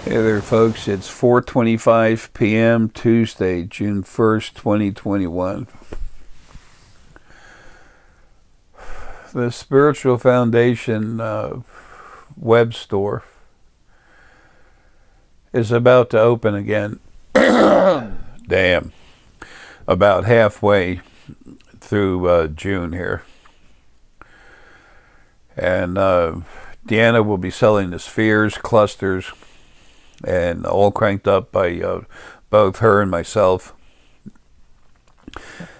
Hey there, folks. It's 4:25 p.m. Tuesday, June 1st, 2021. The Spiritual Foundation web store is about to open again. Damn. About halfway through June here. And Deanna will be selling the spheres, clusters, and all cranked up by both her and myself.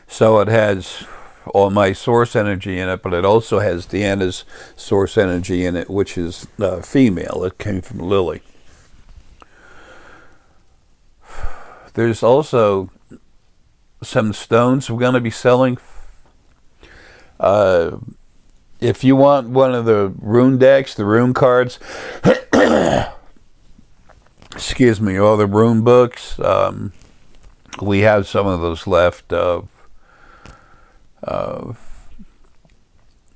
So it has all my source energy in it, but it also has Deanna's source energy in it, which is female. It came from Lily. There's also some stones we're going to be selling. If you want one of the rune decks, the rune cards, excuse me, all the rune books, we have some of those left. While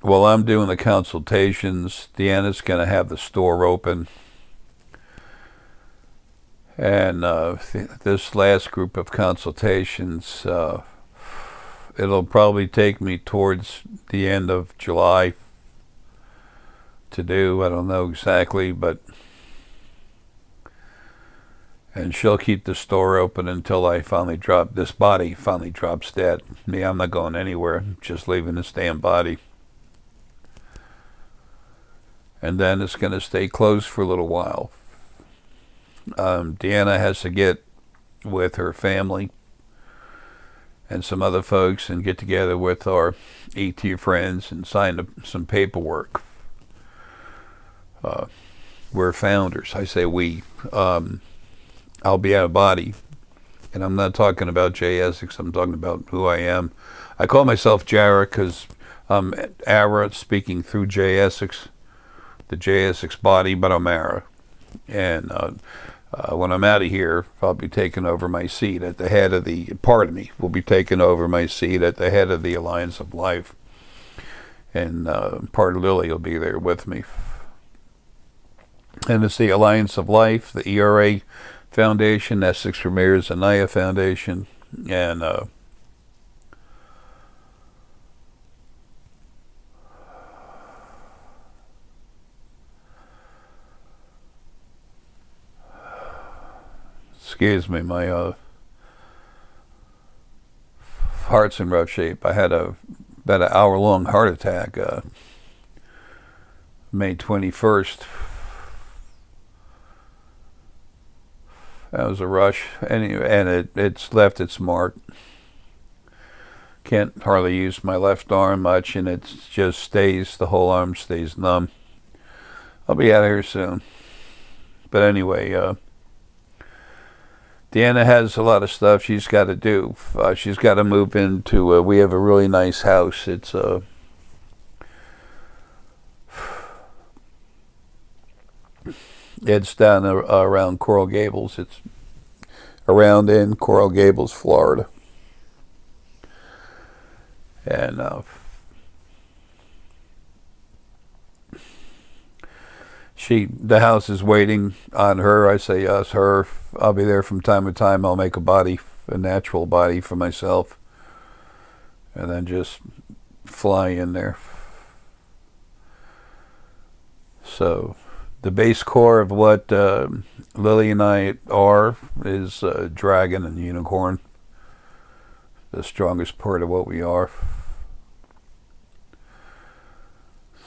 I'm doing the consultations, Deanna's going to have the store open. And this last group of consultations, it'll probably take me towards the end of July to do. I don't know exactly, but... And she'll keep the store open until I finally drop, this body finally drops dead. Me, I'm not going anywhere. I'm just leaving this damn body. And then it's going to stay closed for a little while. Deanna has to get with her family and some other folks and get together with our ET friends and sign some paperwork. We're founders. I say we. I'll be out of body, and I'm not talking about J. Essex, I'm talking about who I am. I call myself Jara because I'm Arae speaking through J. Essex, the J. Essex body, but I'm Arae. And when I'm out of here, I'll be taking over my seat at the head of the, will be taking over my seat at the head of the Alliance of Life. And part of Lily will be there with me. And it's the Alliance of Life, the Arae Foundation, Essex Ramirez Anaya Foundation, and excuse me, my heart's in rough shape. I had about an hour-long heart attack May 21st. That was a rush, and it's left its mark. Can't hardly use my left arm much, and it just stays, the whole arm stays numb. I'll be out of here soon. But anyway, Deanna has a lot of stuff she's got to do. She's got to move into, we have a really nice house. It's down around Coral Gables. It's around in Coral Gables, Florida. And the house is waiting on her. I say yes, her. I'll be there from time to time. I'll make a natural body for myself, and then just fly in there. So the base core of what Lily and I are is dragon and unicorn. The strongest part of what we are.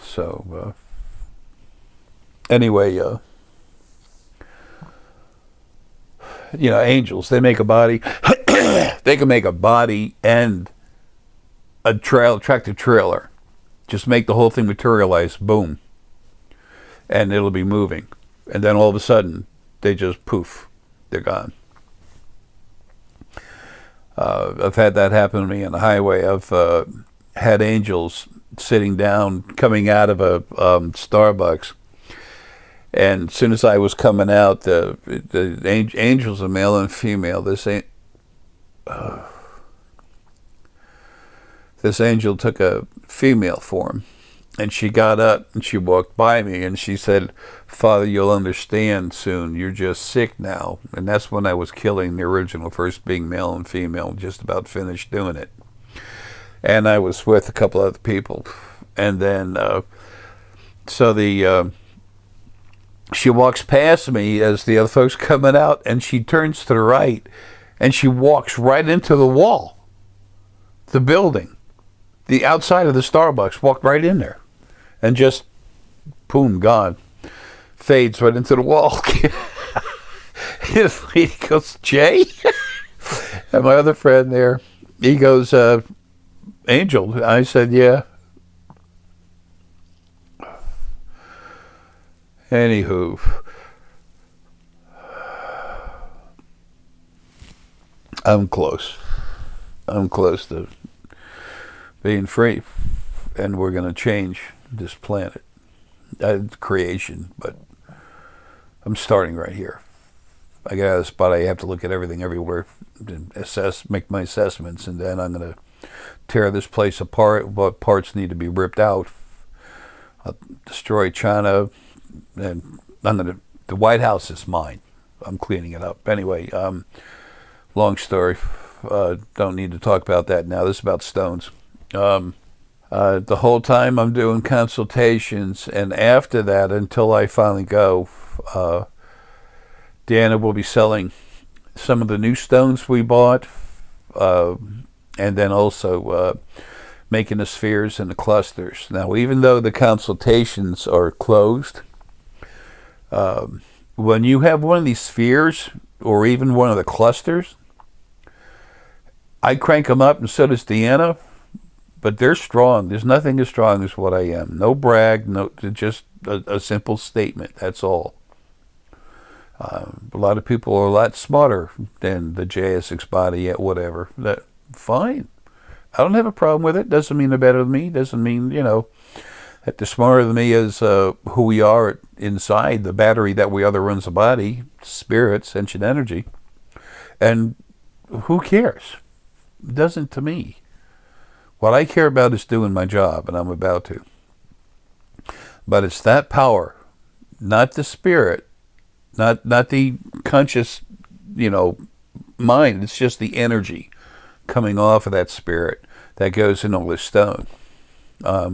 So, anyway, angels, they make a body. They can make a body and a tractor trailer. Just make the whole thing materialize. Boom. And it'll be moving. And then all of a sudden, they just poof. They're gone. I've had that happen to me on the highway. I've had angels sitting down, coming out of a Starbucks. And as soon as I was coming out, the angels are male and female. This angel took a female form. And she got up and she walked by me and she said, "Father, you'll understand soon. You're just sick now." And that's when I was killing the original, first being male and female, just about finished doing it. And I was with a couple other people. And then, she walks past me as the other folks coming out, and she turns to the right, and she walks right into the wall, the building, the outside of the Starbucks, walked right in there. And just, boom, gone. Fades right into the wall. His lady goes, "Jay?" And my other friend there, he goes, "Angel." I said, "Yeah." Anywho. I'm close. I'm close to being free. And we're going to change this planet, creation, but I'm starting right here. I got a spot. I have to look at everything everywhere, and make my assessments, and then I'm going to tear this place apart. What parts need to be ripped out? I'll destroy China, and the White House is mine. I'm cleaning it up. Anyway, long story. Don't need to talk about that now. This is about stones. The whole time I'm doing consultations, and after that, until I finally go, Deanna will be selling some of the new stones we bought, and then also making the spheres and the clusters. Now, even though the consultations are closed, when you have one of these spheres, or even one of the clusters, I crank them up, and so does Deanna. But they're strong. There's nothing as strong as what I am. No brag, no, just a simple statement. That's all. A lot of people are a lot smarter than the JSX body, yet whatever. That fine. I don't have a problem with it. Doesn't mean they're better than me. Doesn't mean, that they're smarter than me is who we are inside, the battery that we are that runs the body, spirit, sentient energy. And who cares? It doesn't to me. What I care about is doing my job, and I'm about to. But it's that power, not the spirit, not the conscious, mind. It's just the energy coming off of that spirit that goes in all this stone. I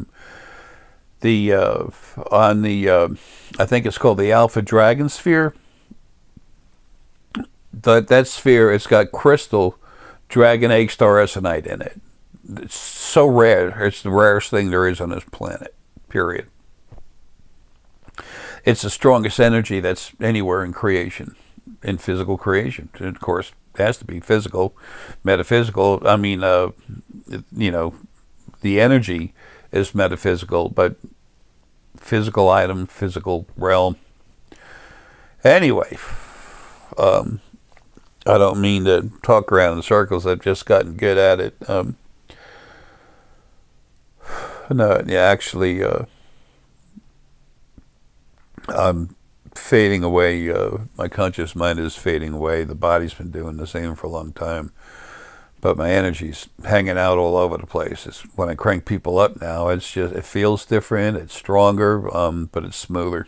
think it's called the Alpha Dragon Sphere. That sphere, it's got crystal dragon egg StarEssenite in it. It's so rare. It's the rarest thing there is on this planet, period. It's the strongest energy that's anywhere in creation, in physical creation. And of course, it has to be physical, metaphysical. I mean, the energy is metaphysical, but physical item, physical realm. Anyway, I don't mean to talk around in circles. I've just gotten good at it. No, yeah, actually, I'm fading away. My conscious mind is fading away. The body's been doing the same for a long time. But my energy's hanging out all over the place. When I crank people up now, it feels different. It's stronger, but it's smoother.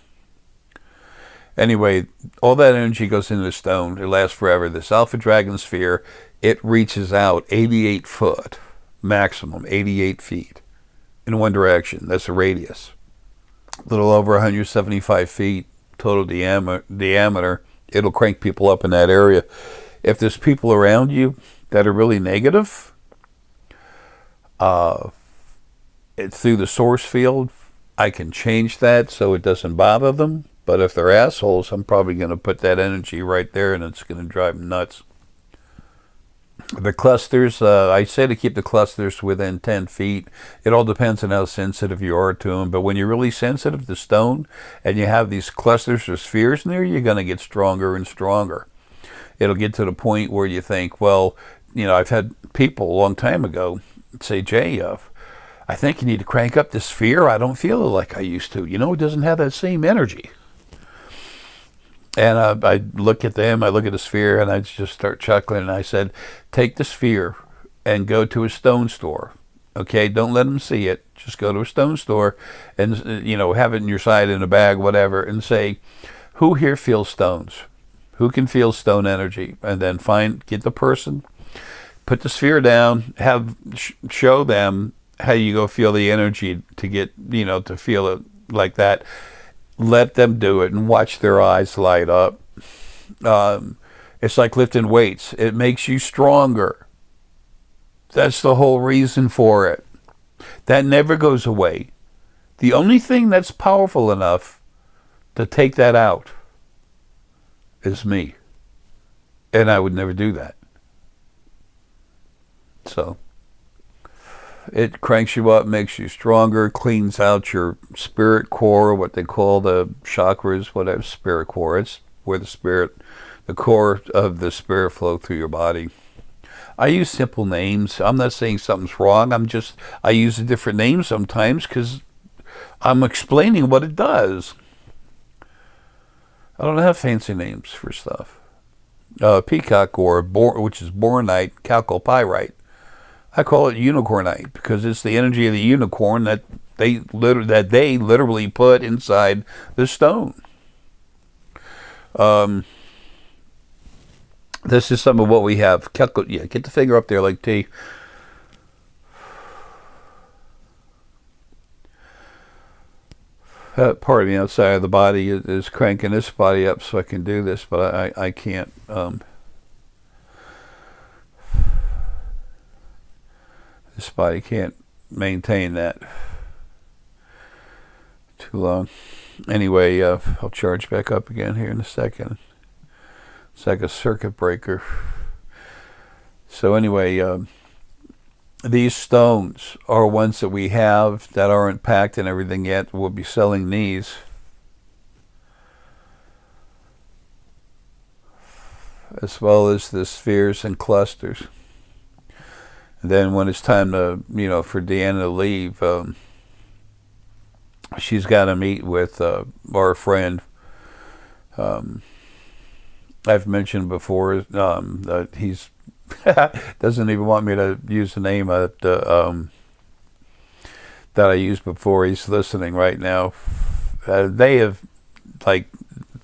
Anyway, all that energy goes into the stone. It lasts forever. This Alpha Dragon Sphere, it reaches out 88 foot, maximum 88 feet. In one direction. That's a radius. A little over 175 feet total diameter. It'll crank people up in that area. If there's people around you that are really negative, through the source field, I can change that so it doesn't bother them. But if they're assholes, I'm probably going to put that energy right there, and it's going to drive them nuts. The clusters, I say to keep the clusters within 10 feet. It all depends on how sensitive you are to them. But when you're really sensitive to stone and you have these clusters or spheres in there, you're going to get stronger and stronger. It'll get to the point where you think, well, I've had people a long time ago say, "Jay, I think you need to crank up this sphere. I don't feel it like I used to. It doesn't have that same energy." And I look at them, I look at the sphere, and I just start chuckling. And I said, "Take the sphere and go to a stone store Okay, don't let them see it. Just go to a stone store and, have it in your side in a bag, whatever, and say, who here feels stones? Who can feel stone energy? And then get the person, put the sphere down, show them how you go feel the energy to get, to feel it like that. Let them do it and watch their eyes light up. It's like lifting weights. It makes you stronger. That's the whole reason for it. That never goes away. The only thing that's powerful enough to take that out is me. And I would never do that. So, it cranks you up, makes you stronger, cleans out your spirit core, what they call the chakras, whatever, spirit core. It's where the core of the spirit flow through your body. I use simple names. I'm not saying something's wrong. I use a different name sometimes because I'm explaining what it does. I don't have fancy names for stuff. Peacock ore, which is boronite, chalcopyrite. I call it unicornite because it's the energy of the unicorn that they literally put inside the stone. This is some of what we have. Get the finger up there like T. Part of me outside of the body is cranking this body up so I can do this, but I can't. This body can't maintain that too long. Anyway, I'll charge back up again here in a second. It's like a circuit breaker. So anyway, these stones are ones that we have that aren't packed and everything yet. We'll be selling these. As well as the spheres and clusters. And then when it's time to, for Deanna to leave, she's got to meet with our friend. I've mentioned before that he's doesn't even want me to use the name that I used before. He's listening right now. They have like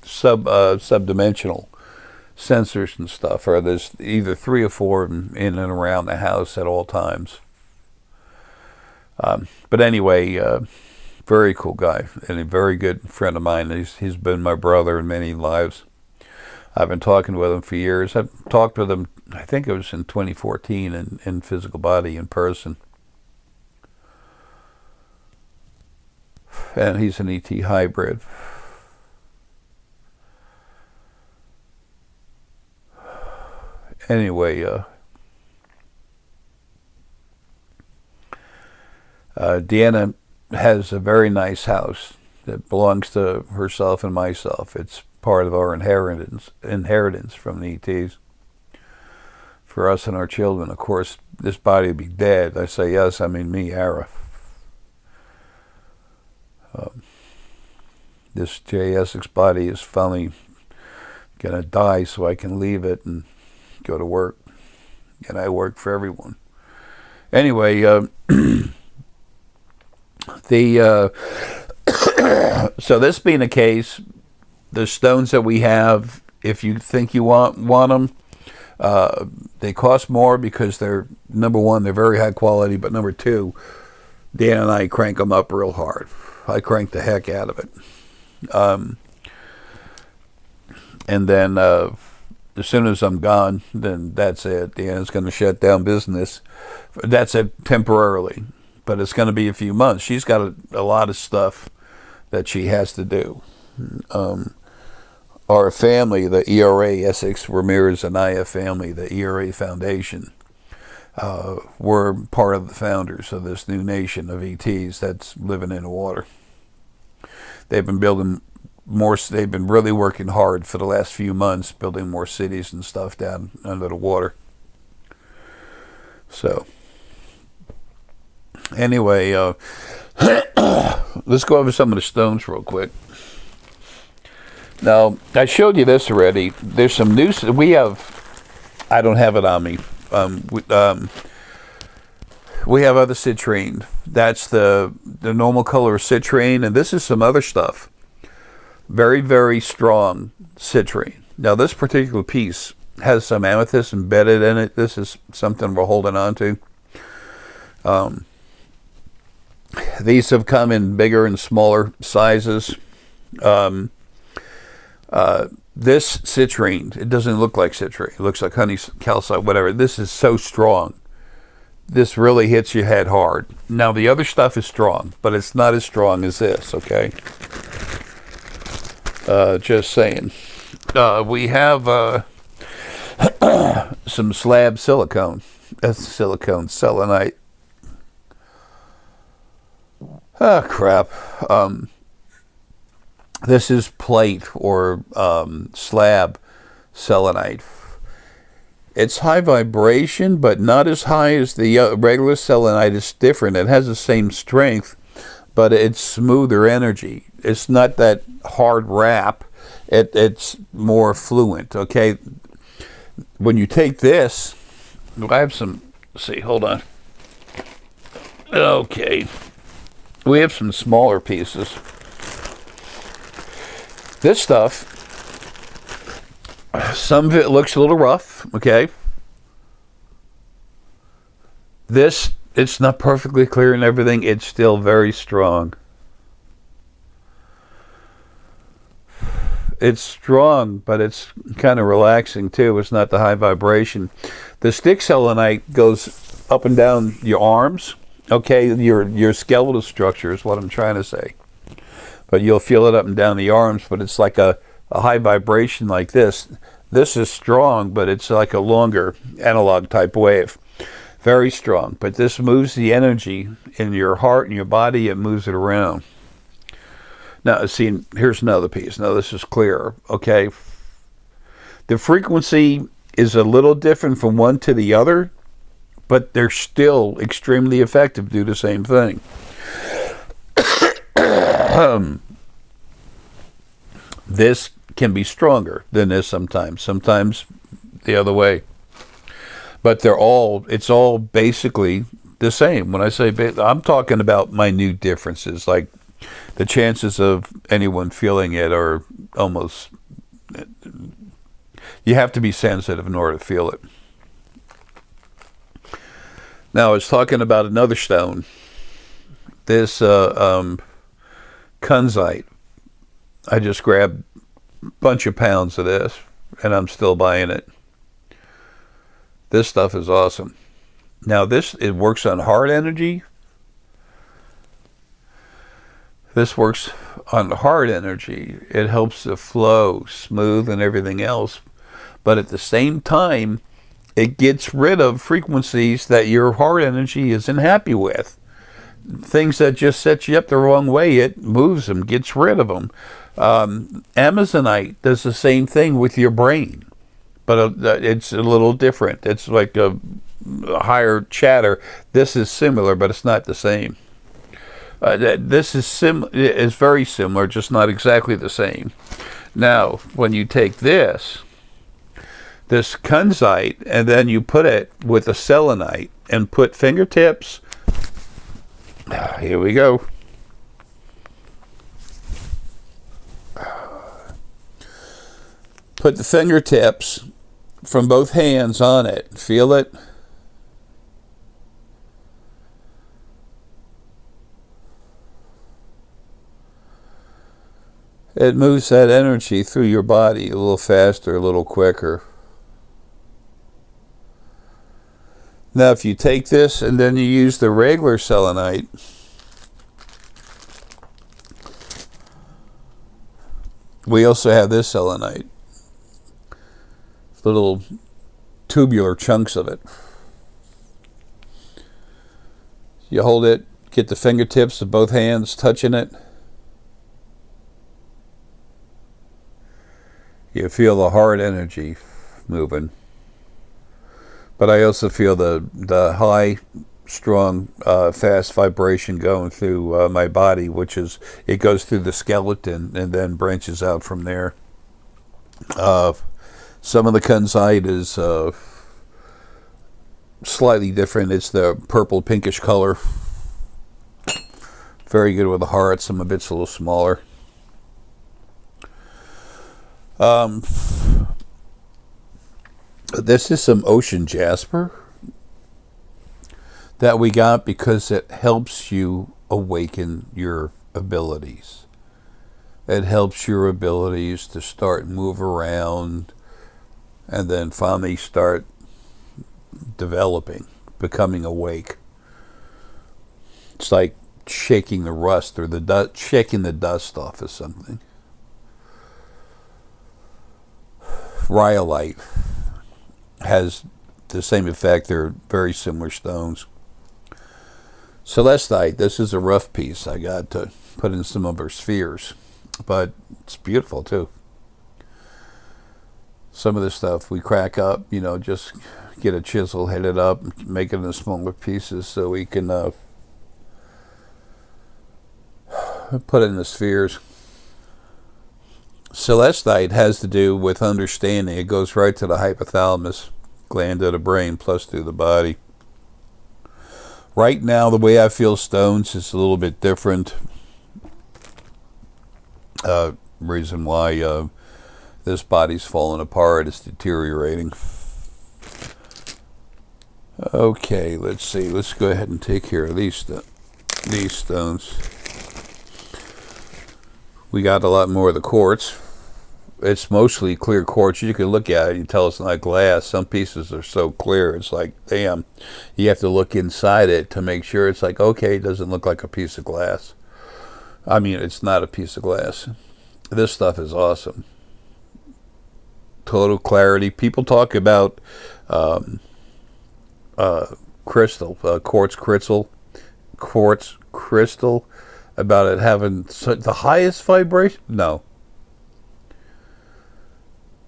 subdimensional sensors and stuff, or there's either 3 or 4 in and around the house at all times. But anyway, very cool guy and a very good friend of mine. He's been my brother in many lives. I've been talking with him for years. I've talked with him, I think it was in 2014 in physical body in person. And he's an ET hybrid. Anyway, Deanna has a very nice house that belongs to herself and myself. It's part of our inheritance from the ETs for us and our children. Of course, this body would be dead. I say yes, I mean me, Arae. This J.S.X. body is finally going to die so I can leave it and go to work. And I work for everyone. Anyway, so this being the case, the stones that we have, if you think you want them, they cost more because they're, number one, they're very high quality, but number two, Dan and I crank them up real hard. I crank the heck out of it. And then as soon as I'm gone, then that's it. Deanna's going to shut down business. That's it temporarily, but it's going to be a few months. She's got a lot of stuff that she has to do. Our family, the Arae, Essex, Ramirez, Anaya family, the Arae Foundation, were part of the founders of this new nation of ETs that's living in the water. They've been building more. They've been really working hard for the last few months, building more cities and stuff down under the water. So, anyway, let's go over some of the stones real quick. Now, I showed you this already. There's some new. We have. I don't have it on me. We have other citrine. That's the normal color of citrine, and this is some other stuff. Very, very strong citrine. Now, this particular piece has some amethyst embedded in it. This is something we're holding on to. These have come in bigger and smaller sizes. This citrine, it doesn't look like citrine. It looks like honey calcite, whatever. This is so strong. This really hits your head hard. Now, the other stuff is strong, but it's not as strong as this, okay? Just saying. We have some slab silicone. That's silicone selenite. Ah, crap. This is plate or slab selenite. It's high vibration, but not as high as the regular selenite. It's different. It has the same strength, but it's smoother energy. It's not that hard wrap. It's more fluent, okay? When you take this, I have some, let's see, hold on. Okay. We have some smaller pieces. This stuff, some of it looks a little rough, okay? This, it's not perfectly clear and everything. It's still very strong. It's strong, but it's kind of relaxing too. It's not the high vibration. The stick selenite goes up and down your arms, okay? Your skeletal structure is what I'm trying to say. But you'll feel it up and down the arms, but it's like a high vibration like this. This is strong, but it's like a longer analog type wave. Very strong, but this moves the energy in your heart and your body. It moves it around. Now, see, here's another piece. Now, this is clearer, okay? The frequency is a little different from one to the other, but they're still extremely effective, do the same thing. This can be stronger than this sometimes the other way. But it's all basically the same. When I say, I'm talking about minute differences, like the chances of anyone feeling it are almost, you have to be sensitive in order to feel it. Now, I was talking about another stone. This Kunzite. I just grabbed a bunch of pounds of this, and I'm still buying it. This stuff is awesome. Now, it works on heart energy. This works on heart energy. It helps the flow smooth and everything else. But at the same time, it gets rid of frequencies that your heart energy isn't happy with. Things that just set you up the wrong way, it moves them, gets rid of them. Amazonite does the same thing with your brain, but it's a little different. It's like a higher chatter. This is similar, but it's not the same. This is very similar, just not exactly the same. Now, when you take this Kunzite, and then you put it with a selenite and put fingertips. Here we go. Put the fingertips from both hands on it. Feel it. It moves that energy through your body a little faster, a little quicker. Now, if you take this and then you use the regular selenite, we also have this selenite, little tubular chunks of it. You hold it, get the fingertips of both hands touching it. You feel the heart energy moving. But I also feel the high, strong, fast vibration going through my body, which is, it goes through the skeleton and then branches out from there. Some of the Kunzite is slightly different. It's the purple pinkish color. Very good with the heart. Some of it's a little smaller. This is some ocean jasper that we got because it helps you awaken your abilities. It helps your abilities to start move around and then finally start developing, becoming awake. It's like shaking the rust or the dust, shaking the dust off of something. Iolite has the same effect. They're very similar stones. Celestite, this is a rough piece I got to put in some of our spheres, but it's beautiful too. Some of the stuff we crack up, you know, just get a chisel, hit it up, make it into smaller pieces so we can put it in the spheres. Celestite has to do with understanding. It goes right to the hypothalamus gland of the brain plus to the body. Right now, the way I feel stones is a little bit different. Reason why this body's falling apart, it's deteriorating. Okay, let's see. Let's go ahead and take care of these stones. We got a lot more of the quartz. It's mostly clear quartz. You can look at it and tell it's not glass. Some pieces are so clear, it's like, damn. You have to look inside it to make sure. It's like, okay, it doesn't look like a piece of glass. I mean, it's not a piece of glass. This stuff is awesome. Total clarity. People talk about crystal, quartz crystal, about it having the highest vibration. No.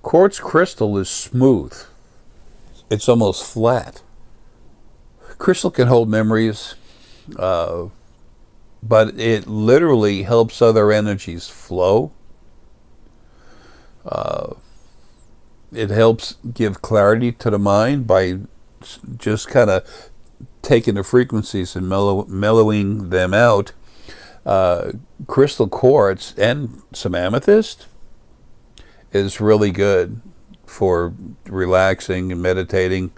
Quartz crystal is smooth. It's almost flat. Crystal can hold memories, but it literally helps other energies flow. It helps give clarity to the mind by just kind of taking the frequencies and mellowing them out. Crystal quartz and some amethyst is really good for relaxing and meditating,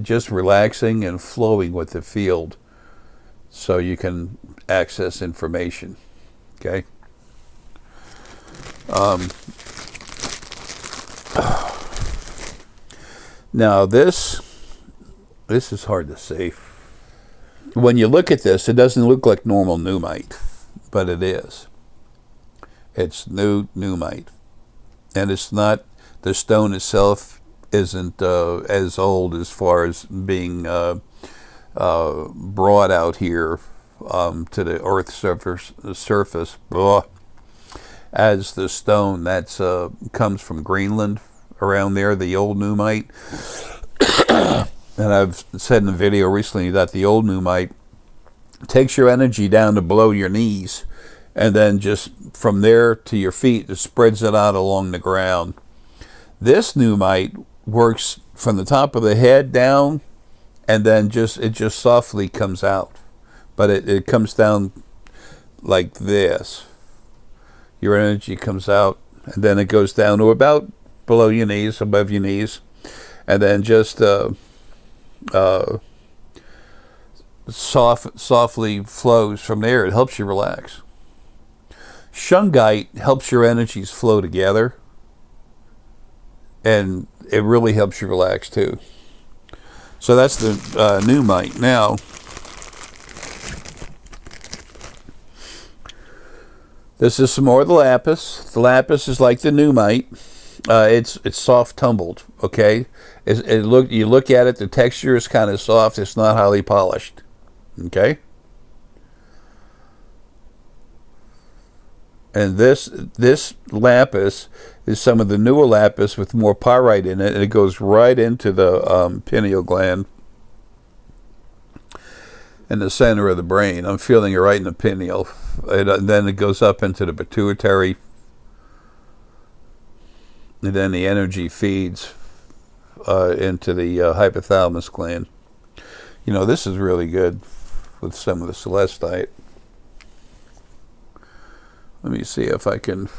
just relaxing and flowing with the field so you can access information. Okay. Now this is hard to say. When you look at this, it doesn't look like normal pneumite, but it is. It's pneumite. And it's not, the stone itself isn't as old as far as being brought out here to the Earth's surface as the stone that's comes from Greenland, around there, the old pneumite. And I've said in a video recently that the old pneumite takes your energy down to below your knees, and then just from there to your feet, it spreads it out along the ground. This pneumite works from the top of the head down, and then it just softly comes out. But it comes down like this. Your energy comes out, and then it goes down to about below your knees, above your knees, and then just softly flows from there. It helps you relax. Shungite helps your energies flow together, and it really helps you relax too. So that's the pneumite. Now, this is some more of the lapis. The lapis is like the pneumite. It's soft tumbled. Okay, you look at it. The texture is kind of soft. It's not highly polished. Okay. And this lapis is some of the newer lapis with more pyrite in it, and it goes right into the pineal gland in the center of the brain. I'm feeling it right in the pineal. And then it goes up into the pituitary, and then the energy feeds into the hypothalamus gland. You know, this is really good with some of the celestite. Let me see if I can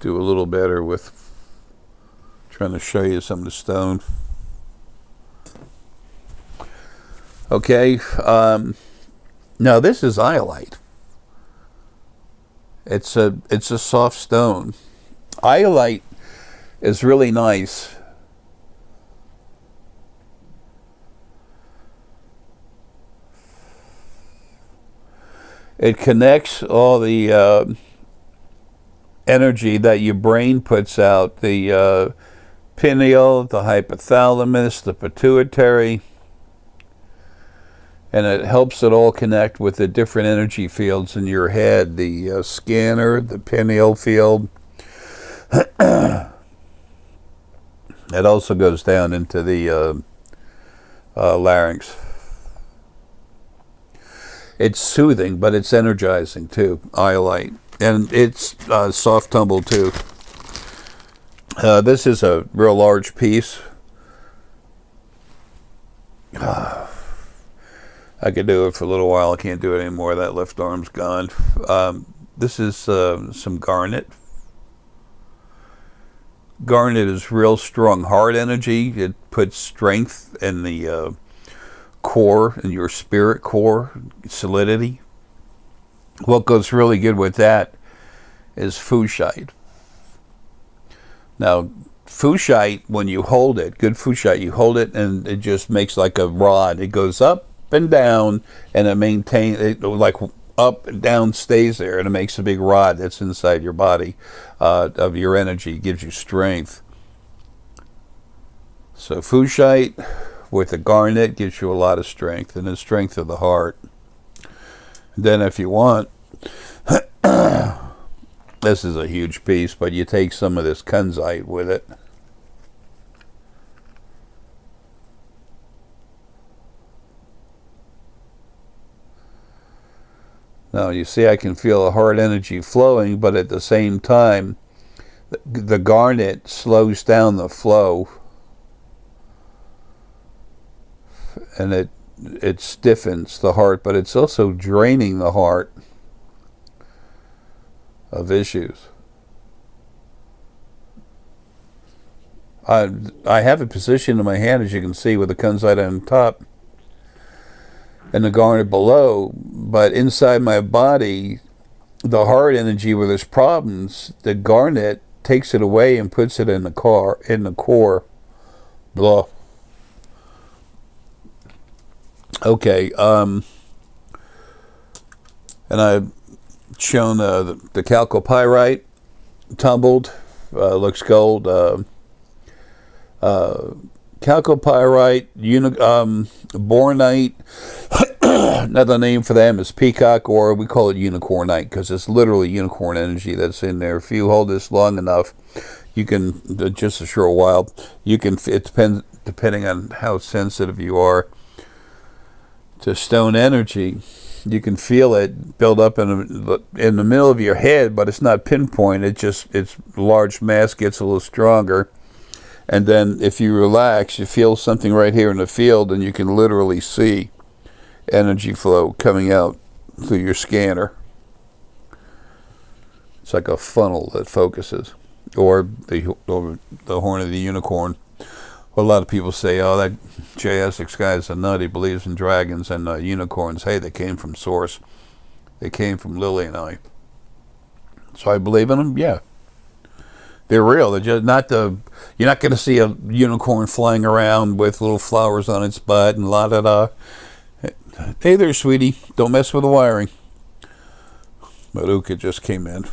do a little better with trying to show you some of the stone. Okay, now this is Iolite. It's a soft stone. Iolite is really nice. It connects all the energy that your brain puts out, the pineal, the hypothalamus, the pituitary, and it helps it all connect with the different energy fields in your head, the scanner, the pineal field. It also goes down into the larynx. It's soothing, but it's energizing too, Iolite. And it's soft tumble too. This is a real large piece. I could do it for a little while. I can't do it anymore. That left arm's gone. This is some garnet. Garnet is real strong heart energy. It puts strength in the core, in your spirit core, solidity. What goes really good with that is fouchite. Now, fouchite, when you hold it, good fouchite, you hold it and it just makes like a rod. It goes up and down, and it maintains, it like up and down stays there, and it makes a big rod that's inside your body of your energy. It gives you strength. So fouchite with the garnet gives you a lot of strength, and the strength of the heart. And then if you want, this is a huge piece, but you take some of this Kunzite with it. Now you see I can feel the heart energy flowing, but at the same time the garnet slows down the flow, and it stiffens the heart, but it's also draining the heart of issues. I have a position in my hand, as you can see, with the Kunzite on top and the garnet below, but inside my body, the heart energy where there's problems, the garnet takes it away and puts it in the core. Blah. Okay, and I've shown the chalcopyrite tumbled, looks gold. Chalcopyrite, bornite, another name for them is peacock, or we call it unicornite because it's literally unicorn energy that's in there. If you hold this long enough, you can, just a short while, you can, it depends, depending on how sensitive you are to stone energy, you can feel it build up in the middle of your head, but it's not pinpoint. Its large mass gets a little stronger. And then if you relax, you feel something right here in the field, and you can literally see energy flow coming out through your scanner. It's like a funnel that focuses, or the horn of the unicorn. Well, a lot of people say, oh, that JSX guy is a nut. He believes in dragons and unicorns. Hey, they came from Source. They came from Lily and I. So I believe in them? Yeah. They're real. They're just not the. You're not going to see a unicorn flying around with little flowers on its butt and la da da. Hey there, sweetie. Don't mess with the wiring. Maruka just came in.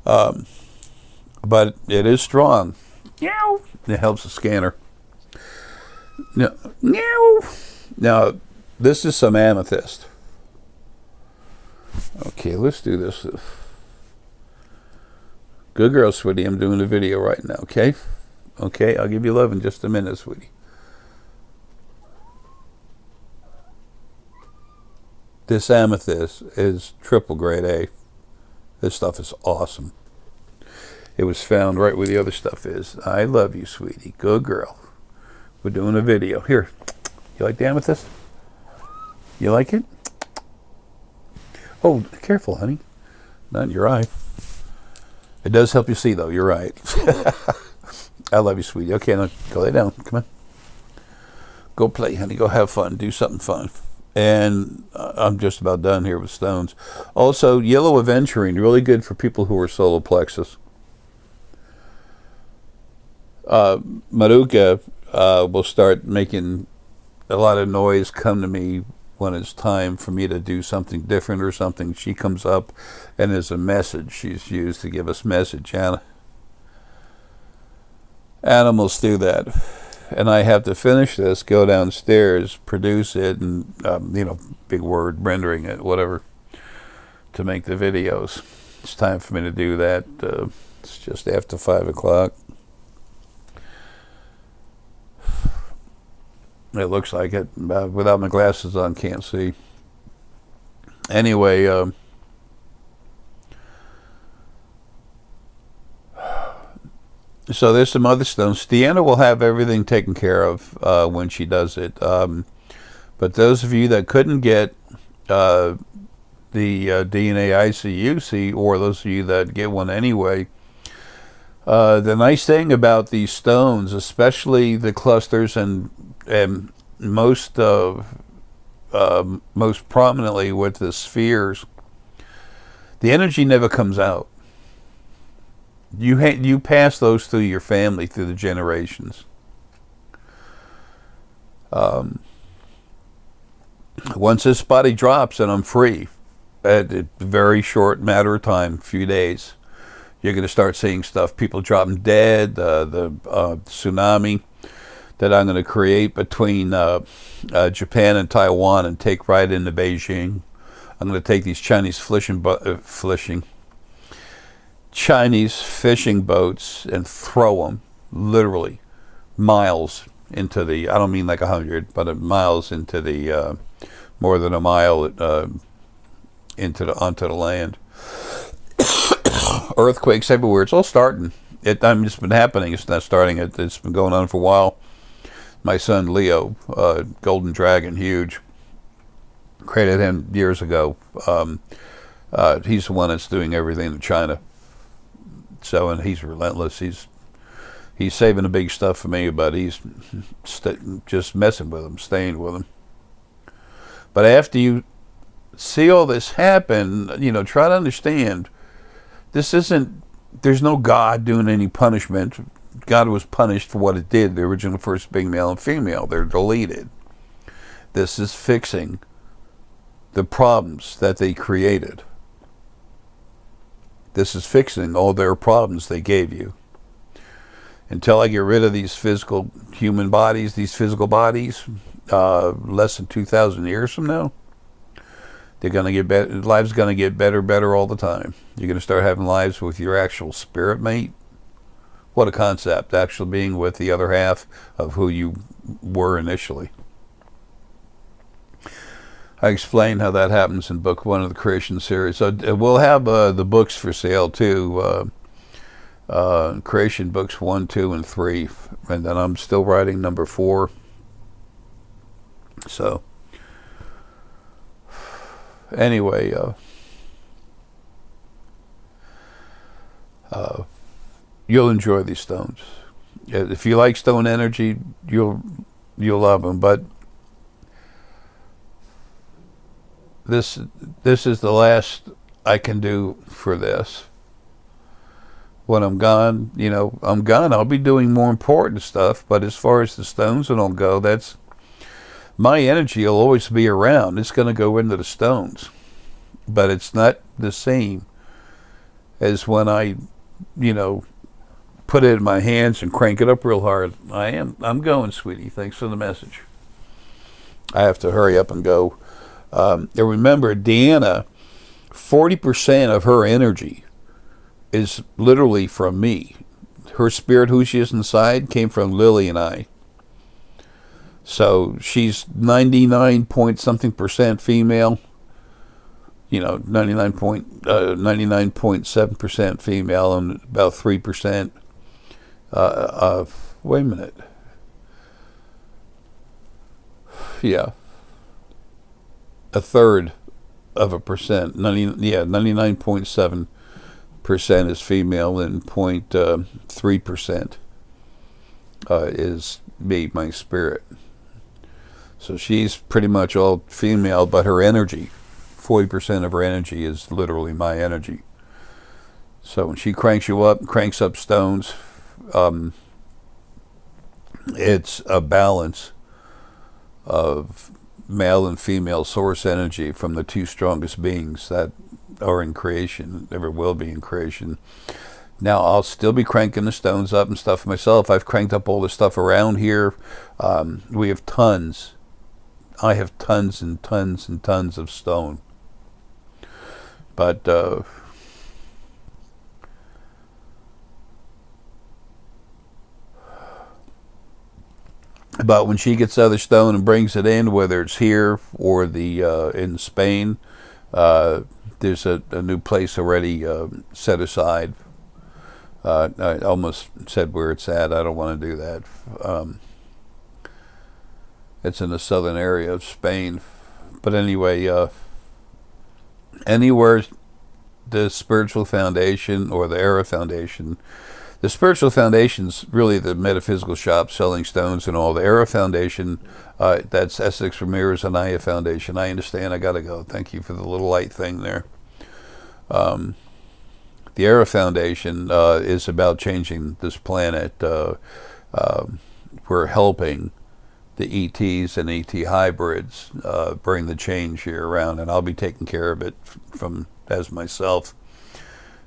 But it is strong. Meow. It helps the scanner. Now, meow. Now, this is some amethyst. Okay, let's do this. Good girl, sweetie. I'm doing a video right now, okay? Okay, I'll give you love in just a minute, sweetie. This amethyst is triple grade A. This stuff is awesome. It was found right where the other stuff is. I love you, sweetie. Good girl. We're doing a video. Here. You like the amethyst? You like it? Oh, careful, honey. Not in your eye. It does help you see, though. You're right. I love you, sweetie. Okay, now go lay down. Come on. Go play, honey. Go have fun. Do something fun. And I'm just about done here with stones. Also, yellow aventurine, really good for people who are solar plexus. Maruka will start making a lot of noise come to me when it's time for me to do something different or something. She comes up and there's a message she's used to give us message. Animals do that. And I have to finish this, go downstairs, produce it, and, big word, rendering it, whatever, to make the videos. It's time for me to do that. It's just after 5 o'clock. It looks like it. Without my glasses on, can't see. Anyway, so there's some other stones. Deanna will have everything taken care of when she does it. But those of you that couldn't get the DNA ICUC, or those of you that get one anyway, the nice thing about these stones, especially the clusters and most prominently with the spheres, the energy never comes out. You pass those through your family, through the generations. Once this body drops and I'm free, at a very short matter of time, few days, you're going to start seeing stuff. People dropping dead, the tsunami that I'm going to create between Japan and Taiwan and take right into Beijing. I'm going to take these Chinese fishing boats and throw them literally miles into the, I don't mean like 100, but miles into the, more than a mile onto the land. Earthquakes everywhere. It's all starting. It's just been happening. It's not starting. It's been going on for a while. My son Leo, Golden Dragon, huge. Created him years ago. He's the one that's doing everything in China. So, and he's relentless. He's saving the big stuff for me, but he's just messing with him, staying with him. But after you see all this happen, try to understand, there's no God doing any punishment. God was punished for what it did, the original first being male and female. They're deleted. This is fixing the problems that they created. This is fixing all their problems they gave you. Until I get rid of these physical human bodies, these physical bodies, less than 2,000 years from now, they're going to get better. Life's going to get better all the time. You're going to start having lives with your actual spirit mate. What a concept, actually being with the other half of who you were initially. I explained how that happens in book 1 of the creation series. So we'll have the books for sale too. Creation books 1, 2, and 3. And then I'm still writing number 4. So anyway, you'll enjoy these stones. If you like stone energy, you'll love them. But this is the last I can do for this. When I'm gone, I'm gone. I'll be doing more important stuff. But as far as the stones and all go, that's my energy will always be around. It's going to go into the stones, but it's not the same as when I, put it in my hands and crank it up real hard. I'm going, sweetie. Thanks for the message. I have to hurry up and go. And remember, Deanna, 40% of her energy is literally from me. Her spirit, who she is inside, came from Lily and I. So she's 99 point something % female. 99.7% female and about 3%. Wait a minute. Yeah, a third of a percent. 99.7% is female, and 0.3% is me, my spirit. So she's pretty much all female, but her energy, 40% of her energy is literally my energy. So when she cranks up stones, it's a balance of male and female source energy from the two strongest beings that are in creation, ever will be in creation. Now, I'll still be cranking the stones up and stuff myself. I've cranked up all the stuff around here. We have tons. I have tons and tons and tons of stone. But when she gets other stone and brings it in, whether it's here or in Spain, there's a new place already set aside. I almost said where it's at. I don't want to do that. It's in the southern area of Spain. But anyway, anywhere the Spiritual Foundation or the Arae Foundation, the Spiritual Foundation's really the metaphysical shop selling stones and all. The Arae Foundation, that's Essex Ramirez and Aya Foundation. I understand. I gotta go. Thank you for the little light thing there. The Arae Foundation is about changing this planet. We're helping the ETs and ET hybrids bring the change here around, and I'll be taking care of it as myself,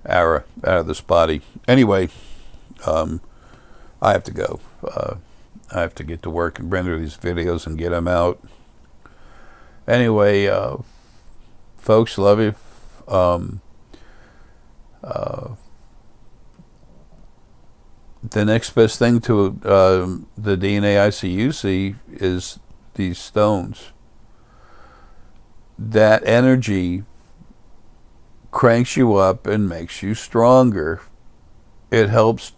out of this body. Anyway, I have to go. I have to get to work and render these videos and get them out. Anyway, folks, love you. The next best thing to the DNA ICUC is these stones. That energy cranks you up and makes you stronger. It helps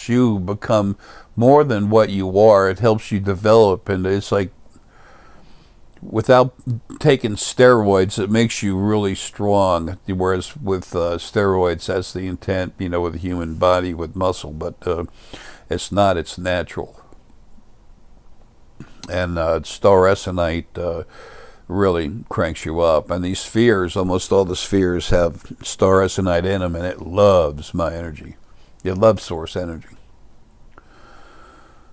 you become more than what you are. It helps you develop, and it's like, without taking steroids, it makes you really strong. Whereas with steroids, that's the intent, with the human body with muscle, but it's not. It's natural. And StarEssenite really cranks you up. And these spheres, almost all the spheres have StarEssenite in them, and it loves my energy. It loves source energy.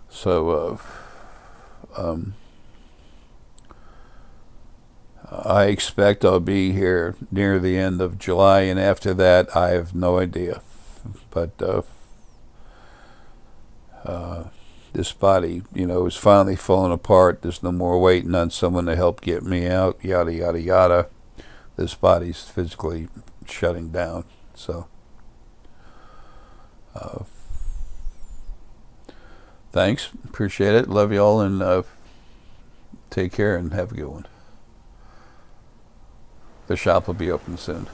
So, I expect I'll be here near the end of July, and after that, I have no idea. But this body, is finally falling apart. There's no more waiting on someone to help get me out, yada, yada, yada. This body's physically shutting down. So, thanks. Appreciate it. Love you all, and take care and have a good one. The shop will be open soon.